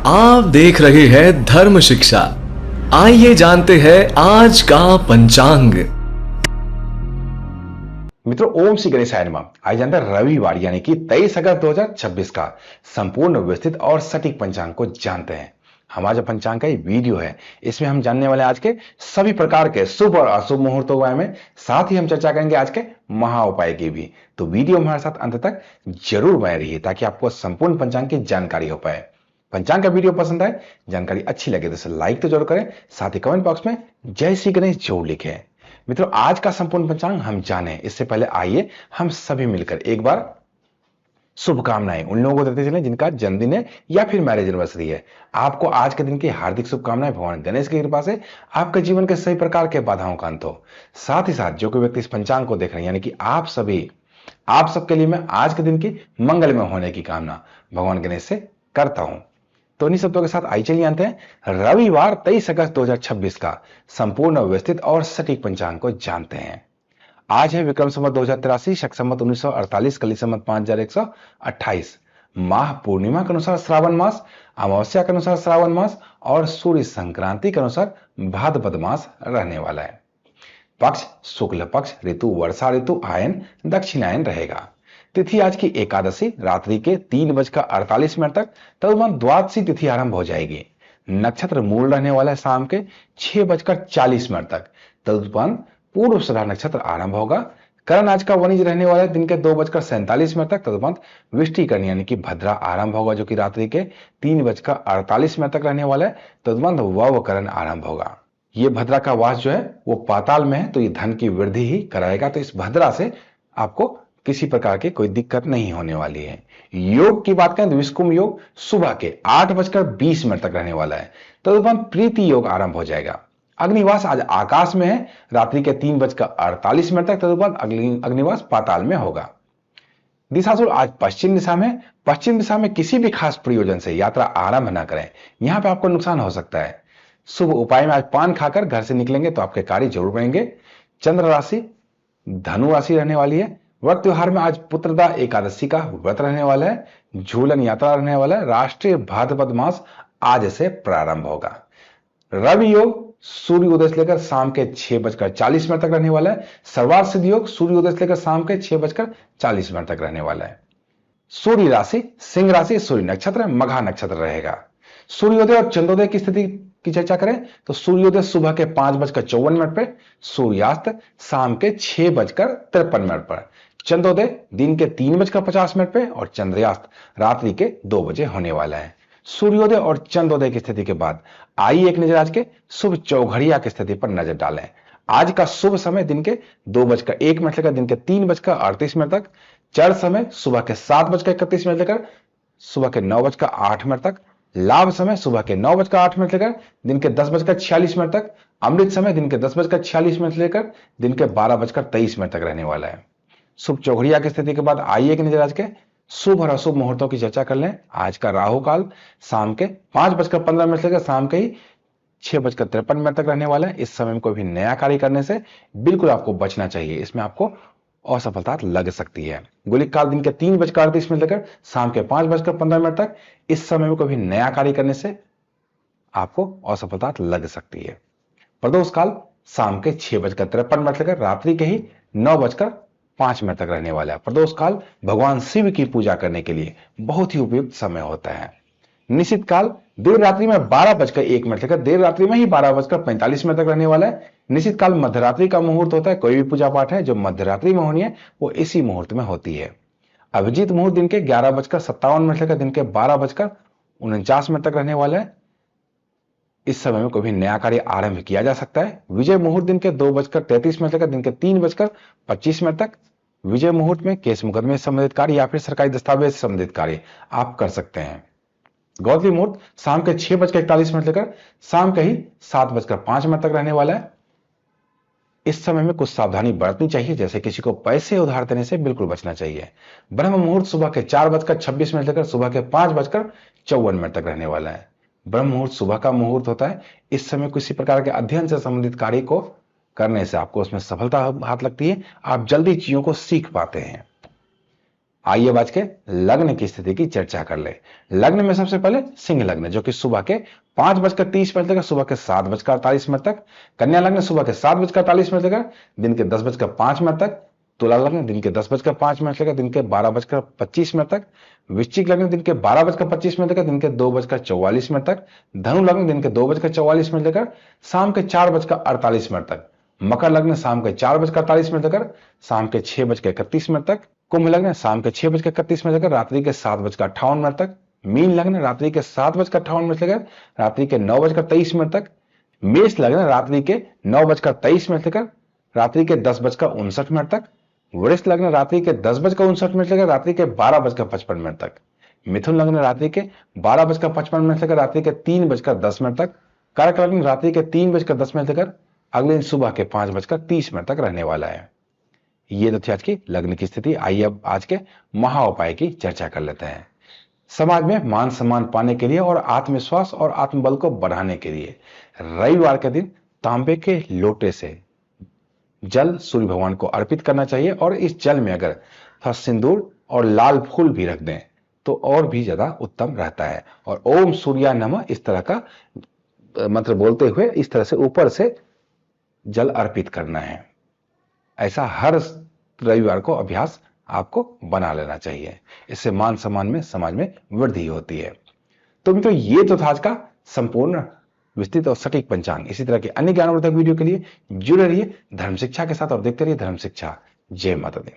आप देख रहे हैं धर्म शिक्षा। आइए जानते हैं आज का पंचांग। मित्रों, ओम श्री गणेशाय नमः। आज जानते हैं रविवार यानी कि 23 अगस्त 2026 का संपूर्ण विस्तृत और सटीक पंचांग को जानते हैं। हमारा जो पंचांग का ये वीडियो है, इसमें हम जानने वाले आज के सभी प्रकार के शुभ और अशुभ मुहूर्तों के बारे में, साथ ही हम चर्चा करेंगे आज के महा उपाय की भी। तो वीडियो हमारे साथ अंत तक जरूर बने रहिए ताकि आपको संपूर्ण पंचांग की जानकारी हो पाए। पंचांग का वीडियो पसंद आए, जानकारी अच्छी लगे तो इसे लाइक तो जरूर करें, साथ ही कमेंट बॉक्स में जय श्री गणेश जरूर लिखें। मित्रों, आज का संपूर्ण पंचांग हम जाने इससे पहले आइए हम सभी मिलकर एक बार शुभकामनाएं उन लोगों को देते चलें जिनका जन्मदिन है या फिर मैरिज एनिवर्सरी है। आपको आज के दिन की हार्दिक शुभकामनाएं। भगवान गणेश की कृपा से आपके जीवन के सभी प्रकार के बाधाओं का अंत हो। साथ ही साथ जो कोई व्यक्ति इस पंचांग को देख रहे हैं यानी कि आप सबके लिए मैं आज के दिन की मंगलमय होने की कामना भगवान गणेश से करता हूं। तो इन्हीं शब्दों के साथ आई चलिए जानते हैं रविवार 23 अगस्त 2026 का संपूर्ण व्यवस्थित और सटीक पंचांग को जानते हैं। आज है विक्रम संवत 2083, शक संवत 1948, कली संवत 5128। माह पूर्णिमा के अनुसार श्रावण मास, अमावस्या के अनुसार श्रावण मास और सूर्य संक्रांति के अनुसार भाद्रपद मास रहने वाला है। पक्ष शुक्ल पक्ष, ऋतु वर्षा ऋतु, आयन दक्षिणायन रहेगा। तिथि आज की एकादशी रात्रि के 3:48 तक, तदुपरांत द्वादशी तिथि आरंभ हो जाएगी। नक्षत्र मूल रहने वाला है शाम के 6:40 तक, तदुपरांत पूर्व श्रद्धा नक्षत्र आरंभ होगा। करण आज का वनिज रहने वाला है दिन के 2:47 तक, तदुपरांत वृष्टिकरण यानी कि भद्रा आरंभ होगा जो कि रात्रि के 3:48 तक रहने वाला है, तदुपरांत ववकरण आरंभ होगा। ये भद्रा का वास जो है वो पाताल में है, तो ये धन की वृद्धि ही कराएगा। तो इस भद्रा से आपको किसी प्रकार की कोई दिक्कत नहीं होने वाली है। योग की बात करें तो विष्कुम योग सुबह के 8:20 तक रहने वाला है, तदुपरांत प्रीति योग आरंभ हो जाएगा। अग्निवास आज आकाश में है रात्रि के 3:48 तक, तदुपरांत अग्निवास पाताल में होगा। दिशाशूल आज पश्चिम दिशा में। पश्चिम दिशा में किसी भी खास प्रयोजन से यात्रा आरंभ ना करें, यहां पे आपको नुकसान हो सकता है। शुभ उपाय में आज पान खाकर घर से निकलेंगे तो आपके कार्य जरूर बनेंगे। चंद्र राशि धनु राशि रहने वाली है। व्रत त्योहार में आज पुत्रदा एकादशी का व्रत रहने वाला है। झूलन यात्रा रहने वाला है। राष्ट्रीय भाद्रपद मास आज से प्रारंभ होगा। रवि योग सूर्य उदय से लेकर शाम के 6:40 तक रहने वाला है। सर्वार्थ सिद्ध योग सूर्य उदय से लेकर शाम के 6:40 तक रहने वाला है। सूर्य राशि सिंह राशि, सूर्य नक्षत्र मघा नक्षत्र रहेगा। सूर्योदय और चंद्रोदय की स्थिति की चर्चा करें तो सूर्योदय सुबह के 5:54 पर, सूर्यास्त शाम के 6:53 पर, चंद्रोदय दिन के 3:50 पर और चंद्रयास्त रात्रि के 2 बजे होने वाला है। सूर्योदय और चंद्रोदय की स्थिति के बाद आइए एक नजर आज के शुभ चौघड़िया की स्थिति पर नजर डालें। आज का शुभ समय दिन के 2:01 लेकर दिन के 3:38 तक, चर समय सुबह के 7:31 लेकर सुबह के 9:08 तक, लाभ समय सुबह के 9:08 लेकर दिन के 10:46 तक, अमृत समय दिन के 10:46 लेकर दिन के 12:23 तक रहने वाला है। शुभ चौघड़िया की स्थिति के बाद आइए एक नजर आज के शुभ और अशुभ मुहूर्तों की चर्चा कर लें। आज का राहु काल शाम के 5:15 लेकर शाम के ही 6:53 तक रहने वाला है। इस समय में कोई भी नया कार्य करने से बिल्कुल आपको बचना चाहिए, इसमें आपको असफलता लग सकती है। गुलिक काल दिन के 3:38 लेकर शाम के 5:15 तक, इस समय में कोई भी नया कार्य करने से आपको असफलता लग सकती है। प्रदोष काल शाम के 6:53 लेकर रात्रि के ही 9:05 तक रहने वाला है। प्रदोष काल भगवान शिव की पूजा करने के लिए बहुत ही उपयुक्त समय होता है। निश्चित काल देर रात्रि में 12:01 लेकर देर रात्रि में ही 12:45 तक रहने वाला है। निश्चित काल मध्यरात्रि का मुहूर्त होता है। कोई भी पूजा पाठ है जो मध्यरात्रि में होनी है वो इसी मुहूर्त में होती है। अभिजीत मुहूर्त दिन के 11:57 लेकर दिन के 12:49 तक रहने वाला है। इस समय में कोई भी नया कार्य आरंभ किया जा सकता है। विजय मुहूर्त दिन के 2:33 लेकर दिन के 3:25 तक। विजय मुहूर्त में केस मुकदमे से संबंधित कार्य या फिर सरकारी दस्तावेज से संबंधित कार्य आप कर सकते हैं। गौतमी मुहूर्त शाम के 6:41 लेकर शाम के ही 7:05 तक रहने वाला है। इस समय में कुछ सावधानी बरतनी चाहिए, जैसे किसी को पैसे उधार देने से बिल्कुल बचना चाहिए। ब्रह्म मुहूर्त सुबह के 4:26 लेकर सुबह के 5:54 तक रहने वाला है। ब्रह्म मुहूर्त सुबह का मुहूर्त होता है। इस समय किसी प्रकार के अध्ययन से संबंधित कार्य को करने से आपको उसमें सफलता हाथ लगती है, आप जल्दी चीजों को सीख पाते हैं। आइए अब आज के लग्न की स्थिति की चर्चा कर ले। लग्न में सबसे पहले सिंह लग्न, जो कि सुबह के 5:30 तक सुबह के 7:48 तक। कन्या लग्न सुबह के 7:48 तक दिन के 10:05 तक। तुला लग्न दिन के 10:05 तक दिन के 12:25 तक। वृश्चिक लग्न दिन के 12:25 तक दिन के 2:44 तक। धनु लग्न दिन के 2:44 तक शाम के 4:48 तक। मकर लग्न शाम के 4:48 तक शाम के 6:31 तक। कुंभ लग्न शाम के 6:31 तक रात्रि के 7:58 तक। मीन लग्न रात्रि के 7:58 तक रात्रि के 9:23 तक। मेष लग्न रात्रि के 9:23 तक रात्रि के 10:59 तक। वृष लग्न रात्रि के 10:59 तक रात्रि के 12:55 तक। मिथुन लग्न रात्रि के 12:55 तक रात्रि के 3:10 तक। कर्क लग्न रात्रि के 3:10 तक अगले दिन सुबह के 5:30 तक रहने वाला है। ये तो थी आज की लग्न की स्थिति। आइए अब आज के महा उपाय की चर्चा कर लेते हैं। समाज में मान सम्मान पाने के लिए और आत्मविश्वास और आत्मबल को बढ़ाने के लिए रविवार के दिन तांबे के लोटे से जल सूर्य भगवान को अर्पित करना चाहिए और इस जल में अगर थोड़ा सिंदूर और लाल फूल भी रख दें तो और भी ज्यादा उत्तम रहता है। और ओम सूर्या नमः इस तरह का मंत्र बोलते हुए इस तरह से ऊपर से जल अर्पित करना है। ऐसा हर रविवार को अभ्यास आपको बना लेना चाहिए। इससे मान सम्मान में समाज में वृद्धि होती है। तो मित्रों, ये तो था आज का संपूर्ण विस्तृत और सटीक पंचांग। इसी तरह के अन्य ज्ञानवर्धक वीडियो के लिए जुड़े रहिए धर्म शिक्षा के साथ और देखते रहिए धर्म शिक्षा। जय माता दी।